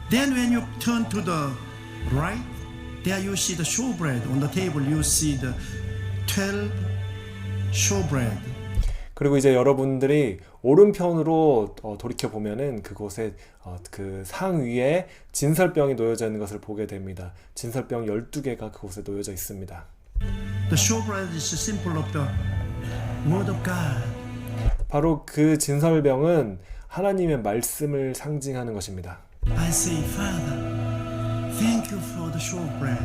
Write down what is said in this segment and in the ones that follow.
Then when you turn to the right, there you see the showbread. On the table you see the 12 showbread. 그리고 이제 여러분들이 오른편으로 돌이켜 보면은 그곳에 그 상 위에 진설병이 놓여져 있는 것을 보게 됩니다. 진설병 12개가 그곳에 놓여져 있습니다. The showbread is a symbol of the Word of God. 바로 그 진설병은 하나님의 말씀을 상징하는 것입니다. I say, Father, thank you for the showbread.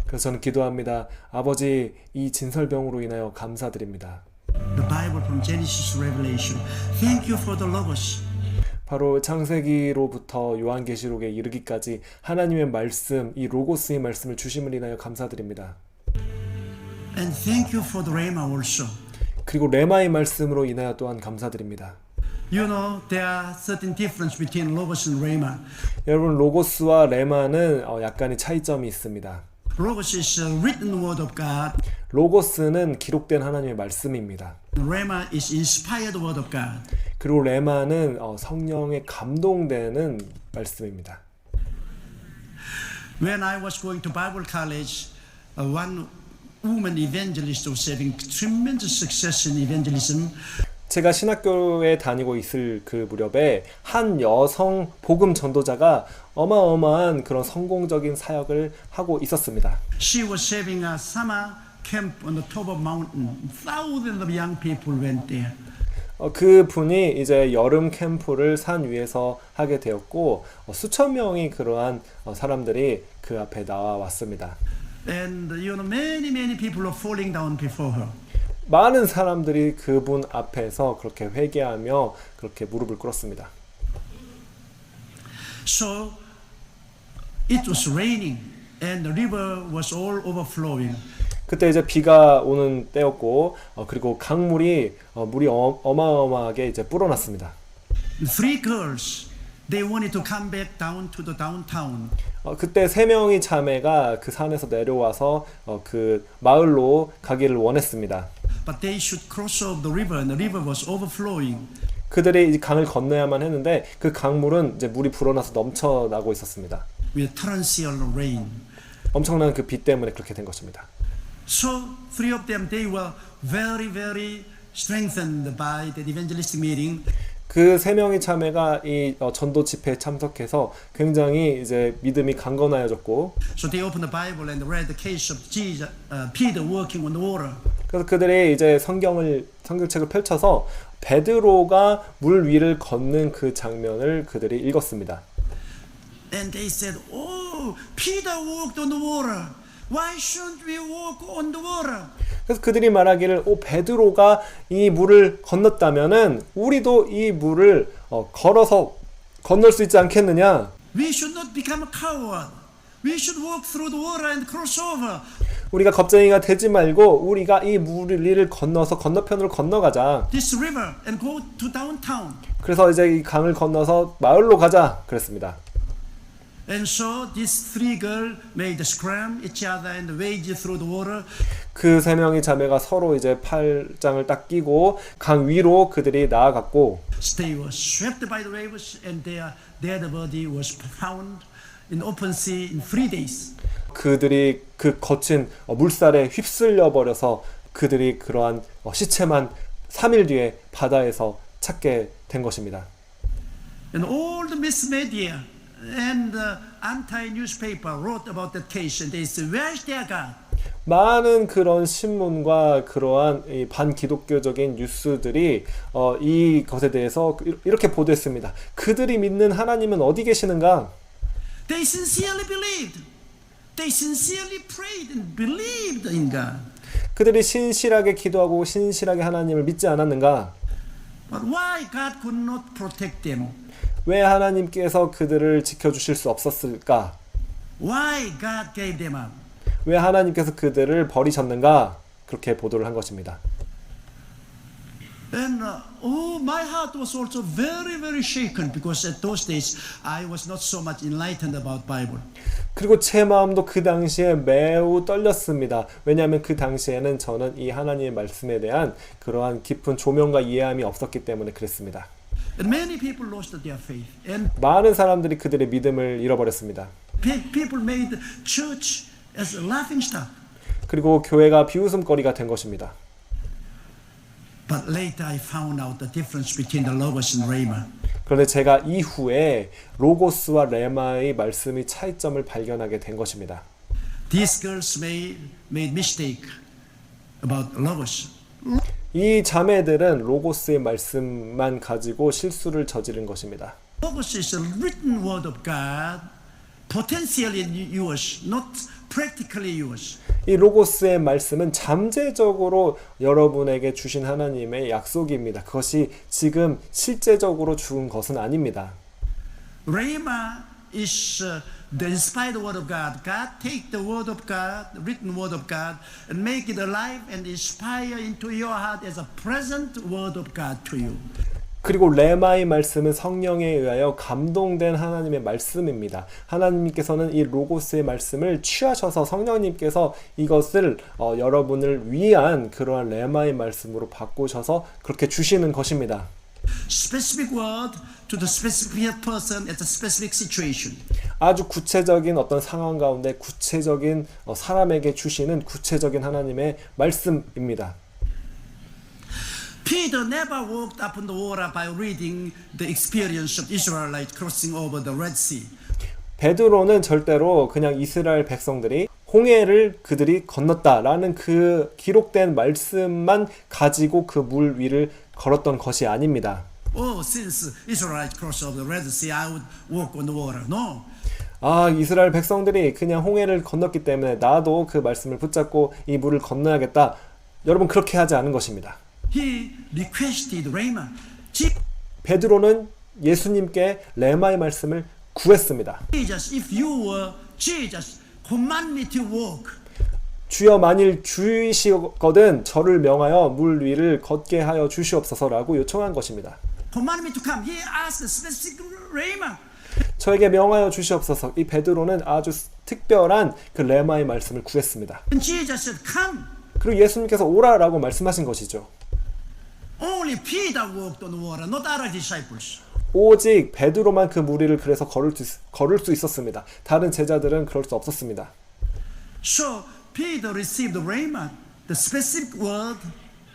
그래서 저는 기도합니다. 아버지, 이 진설병으로 인하여 감사드립니다. The Bible from Genesis to Revelation. Thank you for the Logos. 바로 창세기로부터 요한계시록에 이르기까지 하나님의 말씀, 이 로고스의 말씀을 주심을 인하여 감사드립니다. And thank you for the Rhema also. 그리고 레마의 말씀으로 인하여 또한 감사드립니다. You know, there are certain difference between Logos and Rhema. 여러분, 로고스와 레마는 약간의 차이점이 있습니다. Logos is a written word of God. 로고스는 기록된 하나님의 말씀입니다. Rhema is inspired word of God. 그리고 레마는 성령에 감동되는 말씀입니다. When I was going to Bible college, one woman evangelist was having tremendous success in evangelism. 제가 신학교에 다니고 있을 그 무렵에 한 여성 복음 전도자가 어마어마한 그런 성공적인 사역을 하고 있었습니다. She was having a summer camp on the top of mountain. Thousands of young people went there. 그 분이 이제 여름 캠프를 산 위에서 하게 되었고 수천 명이 그러한 사람들이 그 앞에 나왔습니다. And you know, many people are falling down before her. 많은 사람들이 그분 앞에서 그렇게 회개하며 그렇게 무릎을 꿇었습니다. So it was raining and the river was all overflowing. 그때 이제 비가 오는 때였고 그리고 강물이 물이 어마어마하게 이제 불어났습니다. Three girls, they wanted to come back down to the downtown. 그때 세 명의 자매가 그 산에서 내려와서 그 마을로 가기를 원했습니다. But they should cross over the river and the river was overflowing. 그들이 이 강을 건너야만 했는데 그 강물은 이제 물이 불어나서 넘쳐나고 있었습니다. With torrential rain. 엄청난 그 비 때문에 그렇게 된 것입니다. So three of them, they were very strengthened by the evangelistic meeting. 그 세 명의 자매가 이 전도 집회에 참석해서 굉장히 이제 믿음이 강건하여졌고, So they opened the Bible and read the case of Jesus, Peter walking on the water. 그래서 그들이 이제 성경책을 펼쳐서 베드로가 물 위를 걷는 그 장면을 그들이 읽었습니다. And they said, "Oh, Peter walked on the water. Why shouldn't we walk on the water?" 그래서 그들이 말하기를 베드로가 이 물을 건넜다면은 우리도 이 물을 걸어서 건널 수 있지 않겠느냐? We should not become a coward. We should walk through the water and cross over. 우리가 겁쟁이가 되지 말고 우리가 이 물을 건너서 건너편으로 건너가자. This river and go to downtown. 그래서 이제 이 강을 건너서 마을로 가자 그랬습니다. And so these three girls made a scram each other and wade through the water. 그 세 명의 자매가 서로 이제 팔짱을 딱 끼고 강 위로 그들이 나아갔고, They were swept by the waves and their dead body was found in open sea in 3 days. 그들이 그 거친 물살에 휩쓸려 버려서 그들이 그러한 시체만 3일 뒤에 바다에서 찾게 된 것입니다. And all the mass media and the anti-newspaper wrote about that case and they said, "Where is their God?" 많은 그런 신문과 그러한 이 반기독교적인 뉴스들이 이것에 대해서 이렇게 보도했습니다. 그들이 믿는 하나님은 어디 계시는가? They sincerely believed. They sincerely prayed and believed in God. 그들이 신실하게 기도하고 신실하게 하나님을 믿지 않았는가? But why God could not protect them? 왜 하나님께서 그들을 지켜주실 수 없었을까? Why God gave them up? 왜 하나님께서 그들을 버리셨는가? 그렇게 보도를 한 것입니다. And my heart was also very shaken because at those days I was not so much enlightened about Bible. 그리고 제 마음도 그 당시에 매우 떨렸습니다. 왜냐하면 그 당시에는 저는 이 하나님의 말씀에 대한 그러한 깊은 조명과 이해함이 없었기 때문에 그랬습니다. And many people lost their faith. And 많은 사람들이 그들의 믿음을 잃어버렸습니다. people made church as a laughing stock. 그리고 교회가 비웃음거리가 된 것입니다. But later I found out the difference between the Logos and Rhema. 그런데 제가 이후에 로고스와 레마의 말씀의 차이점을 발견하게 된 것입니다. These girls made mistake about Logos. 이 자매들은 로고스의 말씀만 가지고 실수를 저지른 것입니다. Logos is a written word of God, potentially yours, not practically yours. 이 로고스의 말씀은 잠재적으로 여러분에게 주신 하나님의 약속입니다. 그것이 지금 실제적으로 준 것은 아닙니다. Rhema is the inspired word of God. God take the word of God, the written word of God, and make it alive and inspire into your heart as a present word of God to you. 그리고 레마의 말씀은 성령에 의하여 감동된 하나님의 말씀입니다. 하나님께서는 이 로고스의 말씀을 취하셔서 성령님께서 이것을 여러분을 위한 그러한 레마의 말씀으로 바꾸셔서 그렇게 주시는 것입니다. Specific word to the specific person at a specific situation. 아주 구체적인 어떤 상황 가운데 구체적인 사람에게 주시는 구체적인 하나님의 말씀입니다. Peter never walked upon the water by reading the experience of Israelites crossing over the Red Sea. 베드로는 절대로 그냥 이스라엘 백성들이 홍해를 그들이 건넜다라는 그 기록된 말씀만 가지고 그 물 위를 걸었던 것이 아닙니다. Oh, since Israelites crossed over the Red Sea, I would walk on the water. No. 이스라엘 백성들이 그냥 홍해를 건넜기 때문에 나도 그 말씀을 붙잡고 이 물을 건너야겠다. 여러분 그렇게 하지 않은 것입니다. He requested Rhema. 베드로는 예수님께 레마의 말씀을 구했습니다. Jesus, if you were Jesus, command me to walk. 주여 만일 주이시거든 저를 명하여 물 위를 걷게 하여 주시옵소서라고 요청한 것입니다. Command me to come. He asked the specific Rhema. 저에게 명하여 주시옵소서. 이 베드로는 아주 특별한 그 레마의 말씀을 구했습니다. And Jesus said, come. 그리고 예수님께서 오라라고 말씀하신 것이죠. Only Peter walked on the water, not other disciples. 오직 베드로만 그 물 위를 그래서 걸을 수 있었습니다. 다른 제자들은 그럴 수 없었습니다. So Peter received the Rhema, the specific word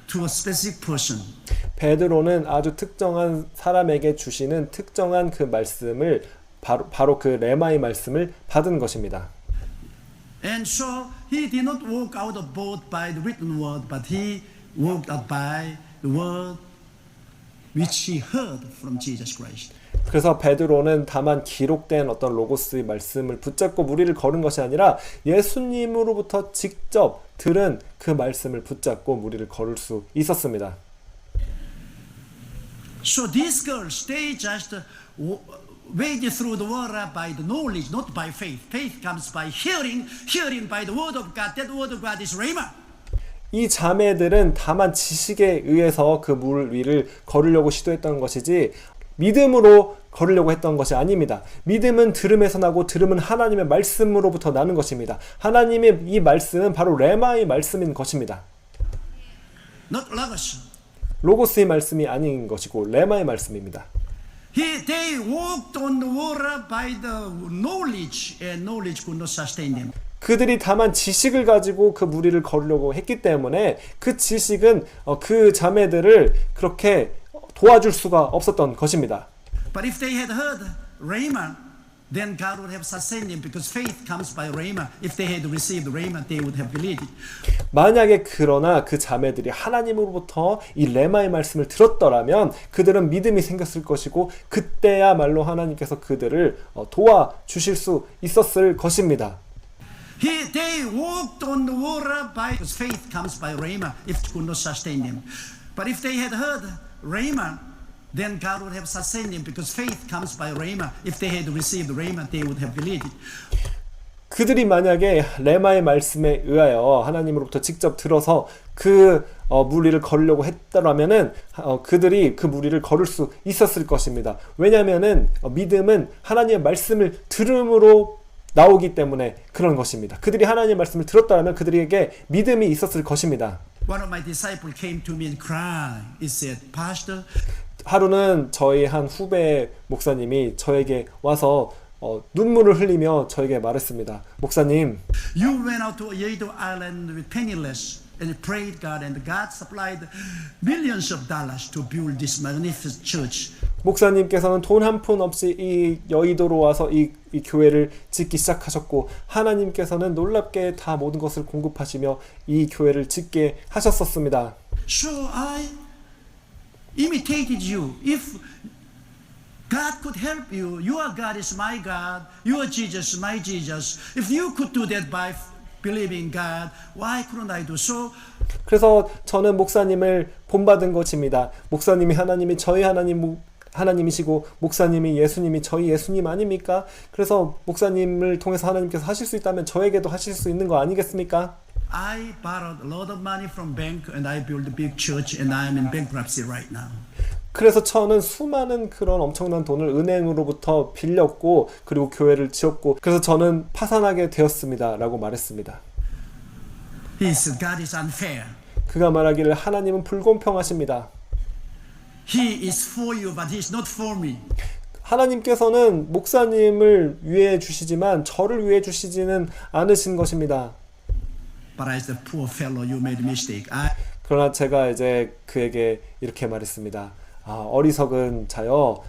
to a specific person. 베드로는 아주 특정한 사람에게 주시는 특정한 그 말씀을 바로 그 레마의 말씀을 받은 것입니다. And so he did not walk out of boat by the written word, but he walked out by the word which he heard from Jesus Christ. 그래서 베드로는 다만 기록된 어떤 로고스의 말씀을 붙잡고 무리를 걸은 것이 아니라 예수님으로부터 직접 들은 그 말씀을 붙잡고 무리를 걸을 수 있었습니다. So these girls, they just waded through the water by the knowledge, not by faith. Faith comes by hearing, hearing by the word of God. That word of God is Rhema. 이 자매들은 다만 지식에 의해서 그 물 위를 걸으려고 시도했던 것이지 믿음으로 걸으려고 했던 것이 아닙니다. 믿음은 들음에서 나고 들음은 하나님의 말씀으로부터 나는 것입니다. 하나님의 이 말씀은 바로 레마의 말씀인 것입니다. Not logos. 로고스의 말씀이 아닌 것이고 레마의 말씀입니다. They walked on the water by the knowledge, and knowledge could not sustain them. 그들이 다만 지식을 가지고 그 무리를 걸으려고 했기 때문에 그 지식은 그 자매들을 그렇게 도와줄 수가 없었던 것입니다. But if they had heard Rhema, then God would have sustained them because faith comes by Rhema. If they had received Rhema, they would have believed it. 만약에 그러나 그 자매들이 하나님으로부터 이 레마의 말씀을 들었더라면 그들은 믿음이 생겼을 것이고 그때야말로 하나님께서 그들을 도와주실 수 있었을 것입니다. They walked on the water because faith comes by Rhema. If it could not sustain them, but if they had heard Rhema, then God would have sustained them because faith comes by Rhema. If they had received Rhema, they would have believed it. 그들이 만약에 레마의 말씀에 의하여 하나님으로부터 직접 들어서 그 무리를 걸으려고 했더라면은 그들이 그 무리를 걸을 수 있었을 것입니다. 왜냐하면은 믿음은 하나님의 말씀을 들음으로 나오기 때문에 그런 것입니다. 그들이 하나님의 말씀을 들었다면 그들에게 믿음이 있었을 것입니다. One of my disciples came to me and cried. He said, "Pastor, 하루는 저희 한 후배 목사님이 저에게 와서 눈물을 흘리며 저에게 말했습니다. 목사님, You went out to Yedo Island with penniless and prayed God, and God supplied millions of dollars to build this magnificent church. 목사님께서는 돈 한 푼 없이 이 여의도로 와서 이 교회를 짓기 시작하셨고 하나님께서는 놀랍게 다 모든 것을 공급하시며 이 교회를 짓게 하셨었습니다. So I imitated you. If God could help you, your God is my God, your Jesus is my Jesus. If you could do that by believing God, why couldn't I do so? 그래서 저는 목사님을 본받은 것입니다. 목사님이 하나님이 저희 하나님이시고 목사님이 예수님이 저희 예수님 아닙니까? 그래서 목사님을 통해서 하나님께서 하실 수 있다면 저에게도 하실 수 있는 거 아니겠습니까? I borrowed a lot of money from bank and I built a big church and I am in bankruptcy right now. 그래서 저는 수많은 그런 엄청난 돈을 은행으로부터 빌렸고 그리고 교회를 지었고 그래서 저는 파산하게 되었습니다 라고 말했습니다. He said God is unfair. 그가 말하기를 하나님은 불공평하십니다. He is for you but he is not for me. 하나님께서는 목사님을 위해 주시지만 저를 위해 주시지는 않으신 것입니다. But I said, poor fellow, you made a mistake. 그러나 제가 이제 그에게 이렇게 말했습니다. 어리석은 자여,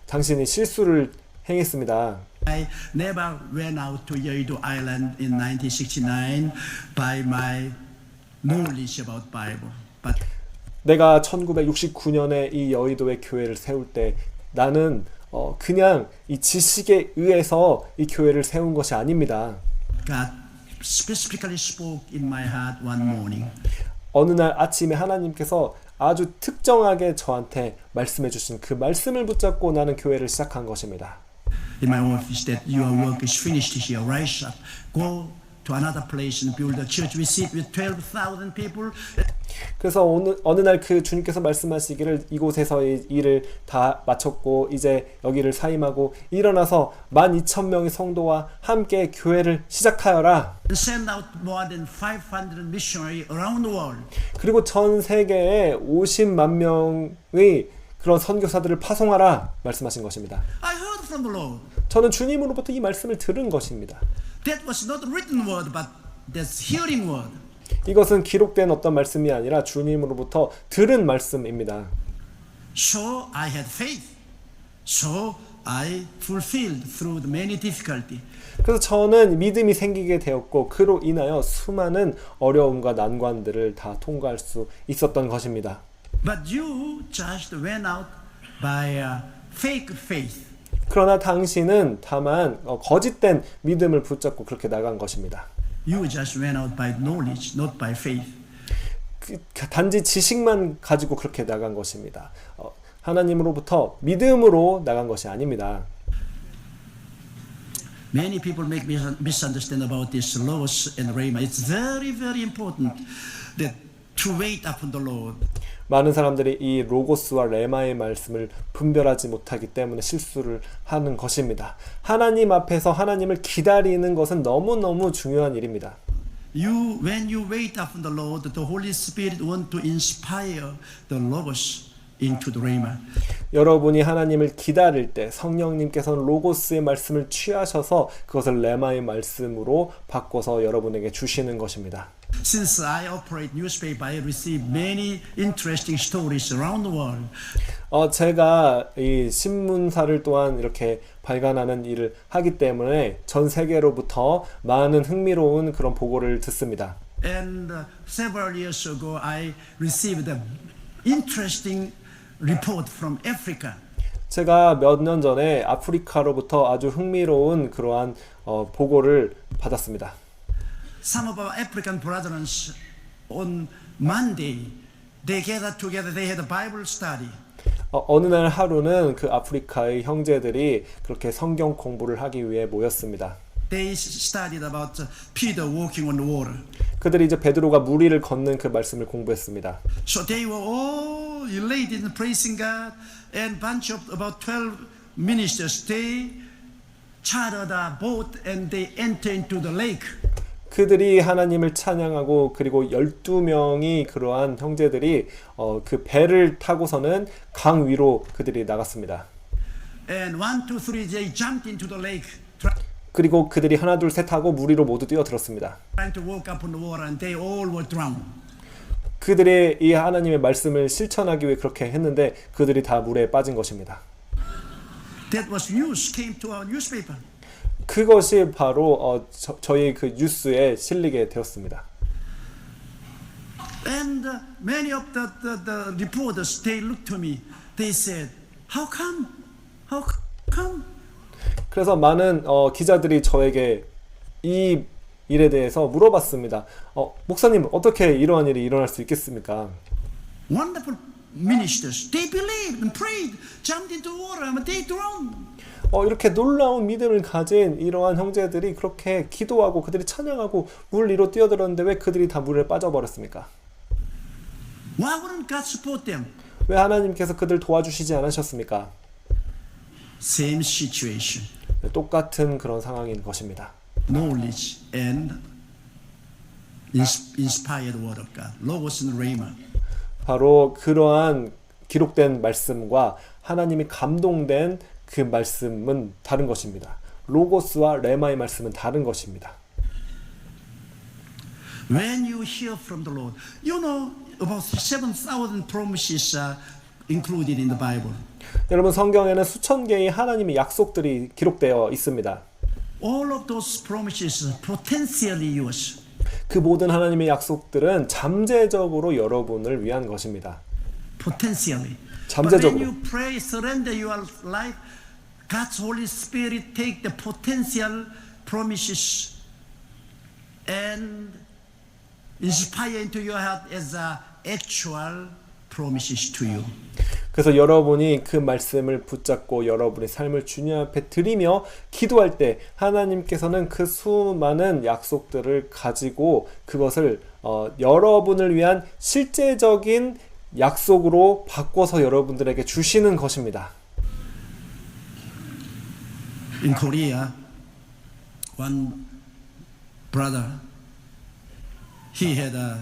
당신이 실수를 행했습니다. I never went out to Yeouido Island in 1969 by my knowledge about Bible. But 내가 1969년에 이 여의도의 교회를 세울 때 나는 그냥 이 지식에 의해서 이 교회를 세운 것이 아닙니다. God specifically spoke in my heart one morning. 어느 날 아침에 하나님께서 아주 특정하게 저한테 말씀해 주신 그 말씀을 붙잡고 나는 교회를 시작한 것입니다. In my office that your work is finished here, rise up, go to another place and build a church. We sit with 12,000 people. 그래서 어느 날 그 주님께서 말씀하시기를 이곳에서의 일을 다 마쳤고 이제 여기를 사임하고 일어나서 12,000명의 성도와 함께 교회를 시작하여라. And send out more than 500 missionaries around the world. 그리고 전 세계에 50만 명의 그런 선교사들을 파송하라 말씀하신 것입니다. I heard from the Lord. 저는 주님으로부터 이 말씀을 들은 것입니다. That was not a written word, but that's hearing word. 이것은 기록된 어떤 말씀이 아니라 주님으로부터 들은 말씀입니다. So I had faith. So I fulfilled through the many difficulty. 그래서 저는 믿음이 생기게 되었고 그로 인하여 수많은 어려움과 난관들을 다 통과할 수 있었던 것입니다. But you just went out by fake faith. 그러나 당신은 다만 거짓된 믿음을 붙잡고 그렇게 나간 것입니다. You just went out by knowledge, not by faith. 단지 지식만 가지고 그렇게 나간 것입니다. 하나님으로부터 믿음으로 나간 것이 아닙니다. Many people make misunderstand about this Logos and Rhema. It's very, very important that to wait upon the Lord. 많은 사람들이 이 로고스와 레마의 말씀을 분별하지 못하기 때문에 실수를 하는 것입니다. 하나님 앞에서 하나님을 기다리는 것은 너무너무 중요한 일입니다. When you wait upon the Lord, the Holy Spirit want to inspire the Logos into the Rhema. 여러분이 하나님을 기다릴 때 성령님께서는 로고스의 말씀을 취하셔서 그것을 레마의 말씀으로 바꿔서 여러분에게 주시는 것입니다. Since I operate newspaper, I receive many interesting stories around the world. 제가 이 신문사를 또한 이렇게 발간하는 일을 하기 때문에 전 세계로부터 많은 흥미로운 그런 보고를 듣습니다. And several years ago, I received an interesting report from Africa. 제가 몇 년 전에 아프리카로부터 아주 흥미로운 그러한 보고를 받았습니다. Some of our African brothers on Monday, they gathered together, they had a Bible study. 어느 날 하루는 그 아프리카의 형제들이 그렇게 성경 공부를 하기 위해 모였습니다. They studied about Peter walking on the water. 그들이 이제 베드로가 물 위를 걷는 그 말씀을 공부했습니다. So they were all elated in praising God, and bunch of about 12 ministers, they chartered a boat and they entered into the lake. 그들이 하나님을 찬양하고 그리고 12명이 그러한 형제들이 그 배를 타고서는 강 위로 그들이 나갔습니다. And 1, 2, 3, they jumped into the lake, 그리고 그들이 하나 둘 셋 하고 물 위로 모두 뛰어들었습니다. trying to walk up on the water, and they all were drowned. 그들의 이 하나님의 말씀을 실천하기 위해 그렇게 했는데 그들이 다 물에 빠진 것입니다. That was news came to our newspaper. 그것이 바로 저희 그 뉴스에 실리게 되었습니다. And many of the reporters, they looked to me. They said, "How come? How come?" 그래서 많은 기자들이 저에게 이 일에 대해서 물어봤습니다. 목사님, 어떻게 이러한 일이 일어날 수 있겠습니까? Wonderful ministers, they believed and prayed, jumped into water, and they drowned. 이렇게 놀라운 믿음을 가진 이러한 형제들이 그렇게 기도하고 그들이 찬양하고 물 위로 뛰어들었는데 왜 그들이 다 물에 빠져버렸습니까? Why wouldn't God support them? 왜 하나님께서 그들 도와주시지 않으셨습니까? Same situation. 똑같은 그런 상황인 것입니다. Knowledge and inspired word of God. Logos and Rhema. 바로 그러한 기록된 말씀과 하나님이 감동된 그 말씀은 다른 것입니다. 로고스와 레마의 말씀은 다른 것입니다. When you hear from the Lord, you know about 7,000 promises are included in the Bible. 여러분, 성경에는 수천 개의 하나님의 약속들이 기록되어 있습니다. All of those promises are potentially yours. 그 모든 하나님의 약속들은 잠재적으로 여러분을 위한 것입니다. Potentially. 잠재적으로. But when you pray, surrender your life, God's Holy Spirit take the potential promises and inspire into your heart as actual promises to you. 그래서 여러분이 그 말씀을 붙잡고 여러분의 삶을 주님 앞에 드리며 기도할 때 하나님께서는 그 수많은 약속들을 가지고 그것을 여러분을 위한 실제적인 약속으로 바꿔서 여러분들에게 주시는 것입니다. In Korea, one brother, he had a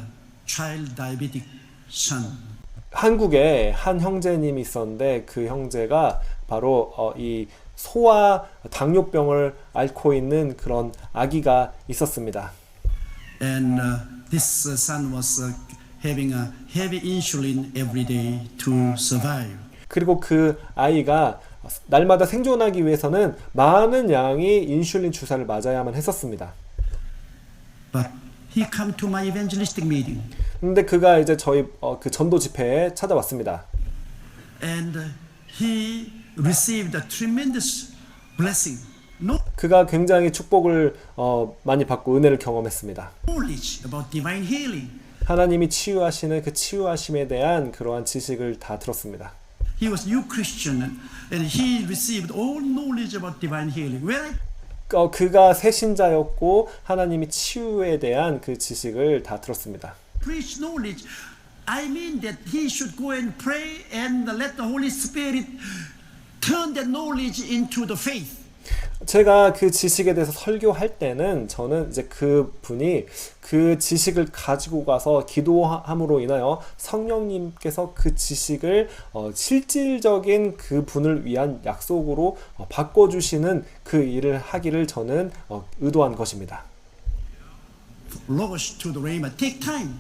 child diabetic son. 한국에 한 형제님이 있었는데 그 형제가 바로 이 소아 당뇨병을 앓고 있는 그런 아기가 있었습니다. And this son was having a heavy insulin every day to survive. 그리고 그 아이가 날마다 생존하기 위해서는 많은 양의 인슐린 주사를 맞아야만 했었습니다. But he came to my evangelistic meeting. 근데 그가 이제 저희 그 전도 집회에 찾아왔습니다. And he received a tremendous blessing. No 그가 굉장히 축복을 많이 받고 은혜를 경험했습니다. knowledge about divine healing. 하나님이 치유하시는 그 치유하심에 대한 그러한 지식을 다 들었습니다. He was new Christian and he received all knowledge about divine healing. When I 그가 새신자였고 하나님이 치유에 대한 그 지식을 다 들었습니다. preach knowledge, I mean that he should go and pray and let the Holy Spirit turn that knowledge into the faith. 제가 그 지식에 대해서 설교할 때는 저는 이제 그 분이 그 지식을 가지고 가서 기도함으로 인하여 성령님께서 그 지식을 실질적인 그 분을 위한 약속으로 바꿔주시는 그 일을 하기를 저는 의도한 것입니다. Logos to the Rhema take time.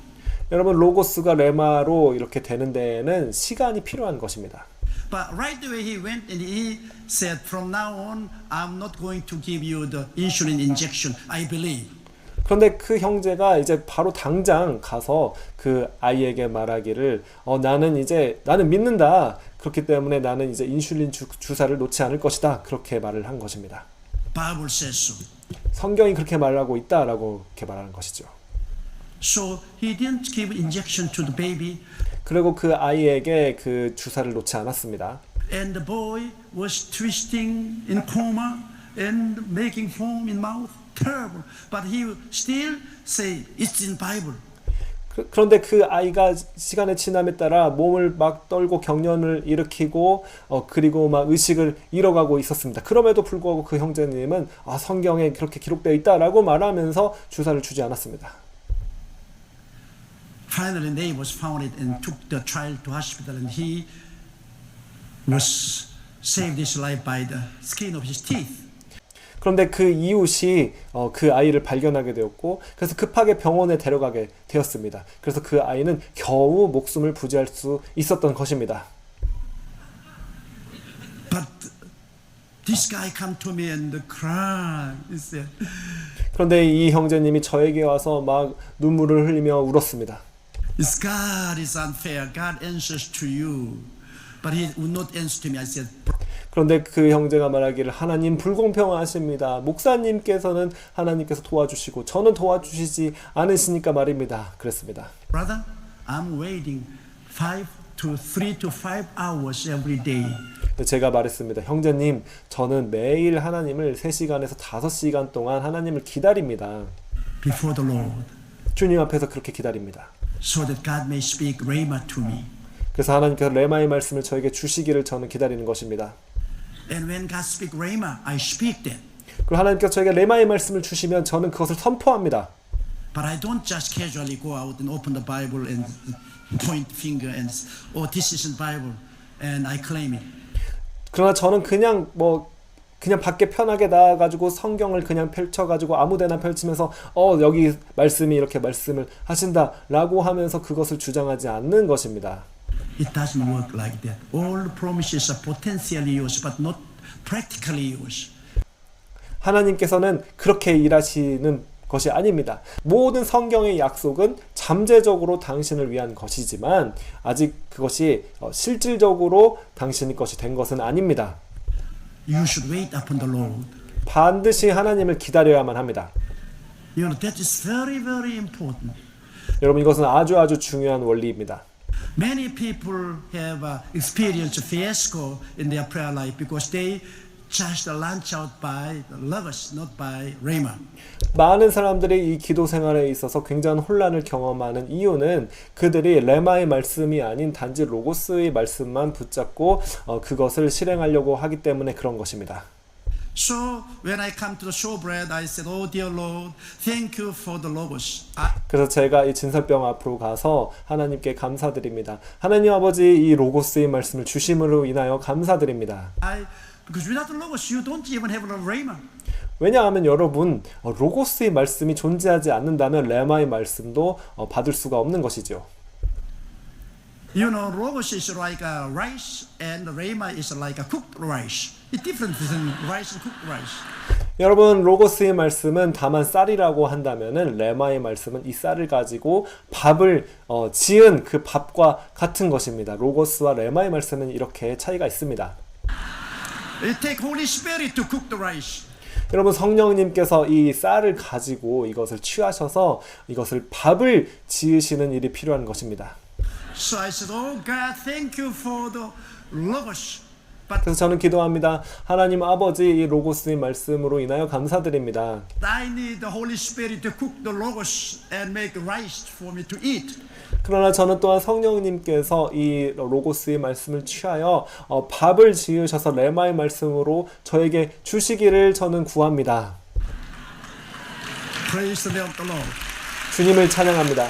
여러분, 로고스가 레마로 이렇게 되는 데에는 시간이 필요한 것입니다. But right away he went and he said, from now on, I'm not going to give you the insulin injection. I believe. 그런데 그 형제가 이제 바로 당장 가서 그 아이에게 말하기를 나는 믿는다. 그렇기 때문에 나는 이제 인슐린 주사를 놓지 않을 것이다. 그렇게 말을 한 것입니다. Bible says so. 성경이 그렇게 말하고 있다라고 이렇게 말하는 것이죠. So he didn't give injection to the baby. 그리고 그 아이에게 그 주사를 놓지 않았습니다. And the boy was twisting in coma and making foam in mouth. Terrible. But he still say it's in Bible. 그런데 그 아이가 시간의 지남에 따라 몸을 막 떨고 경련을 일으키고 그리고 막 의식을 잃어가고 있었습니다. 그럼에도 불구하고 그 형제님은 성경에 그렇게 기록되어 있다라고 말하면서 주사를 주지 않았습니다. Finally, Nate was found and took the child to hospital, and he was saved his life by the skin of his teeth. 그런데 그 이웃이 그 아이를 발견하게 되었고 그래서 급하게 병원에 데려가게 되었습니다. 그래서 그 아이는 겨우 목숨을 부지할 수 있었던 것입니다. But this guy come to me and cried. He said, 그런데 이 형제님이 저에게 와서 막 눈물을 흘리며 울었습니다. "This God is unfair. God answers to you, but He would not answer to me." I said, 그런데 그 형제가 말하기를 하나님 불공평하십니다. 목사님께서는 하나님께서 도와주시고 저는 도와주시지 않으시니까 말입니다. 그랬습니다. "Brother, I'm waiting 3 to 5 hours every day." 제가 말했습니다. 형제님, 저는 매일 하나님을 3시간에서 5시간 동안 하나님을 기다립니다. Before the Lord, 주님 앞에서 그렇게 기다립니다. so that God may speak rhema to me. 그래서 하나님께서 레마의 말씀을 저에게 주시기를 저는 기다리는 것입니다. And when God speak rhema, I speak that. 그리고 하나님께서 저에게 레마의 말씀을 주시면 저는 그것을 선포합니다. But I don't just casually go out and open the Bible and point finger and this isn't Bible and I claim it. 그러나 저는 그냥 밖에 편하게 나와가지고 성경을 그냥 펼쳐가지고 아무데나 펼치면서 여기 말씀이 이렇게 말씀을 하신다라고 하면서 그것을 주장하지 않는 것입니다. It doesn't work like that. All promises are potentially yours, but not practically yours. 하나님께서는 그렇게 일하시는 것이 아닙니다. 모든 성경의 약속은 잠재적으로 당신을 위한 것이지만 아직 그것이 실질적으로 당신의 것이 된 것은 아닙니다. You should wait upon the Lord. 반드시 하나님을 기다려야만 합니다. You know, that is very, very important. 여러분, 이것은 아주 중요한 원리입니다. Many people have experienced fiasco in their prayer life because they just launch out by the logos, not by rhema. 많은 사람들이 이 기도 생활에 있어서 굉장한 혼란을 경험하는 이유는 그들이 레마의 말씀이 아닌 단지 로고스의 말씀만 붙잡고 그것을 실행하려고 하기 때문에 그런 것입니다. So when I come to the showbread, I said, "Oh dear Lord, thank you for the logos." 그래서 제가 이 진설병 앞으로 가서 하나님께 감사드립니다. 하나님 아버지, 이 로고스의 말씀을 주심으로 인하여 감사드립니다. Because without the logos, you don't even have a rhema. 왜냐하면 여러분, 로고스의 말씀이 존재하지 않는다면 레마의 말씀도 받을 수가 없는 것이죠. You know, logos is like a rice, and rhema is like a cooked rice. It's different between rice and cooked rice. 여러분, 로고스의 말씀은 다만 쌀이라고 한다면은 레마의 말씀은 이 쌀을 가지고 밥을 지은 그 밥과 같은 것입니다. 로고스와 레마의 말씀은 이렇게 차이가 있습니다. It takes Holy Spirit to cook the rice. 여러분, 성령님께서 이 쌀을 가지고 이것을 취하셔서 이것을 밥을 지으시는 일이 필요한 것입니다. So I said, "Oh God, thank you for the logos." 그래서 저는 기도합니다. 하나님 아버지, 이 로고스의 말씀으로 인하여 감사드립니다. I need the Holy Spirit to cook the logos and make rice for me to eat. 그러나 저는 또한 성령님께서 이 로고스의 말씀을 취하여 밥을 지으셔서 레마의 말씀으로 저에게 주시기를 저는 구합니다. Praise the name of the Lord. 주님을 찬양합니다.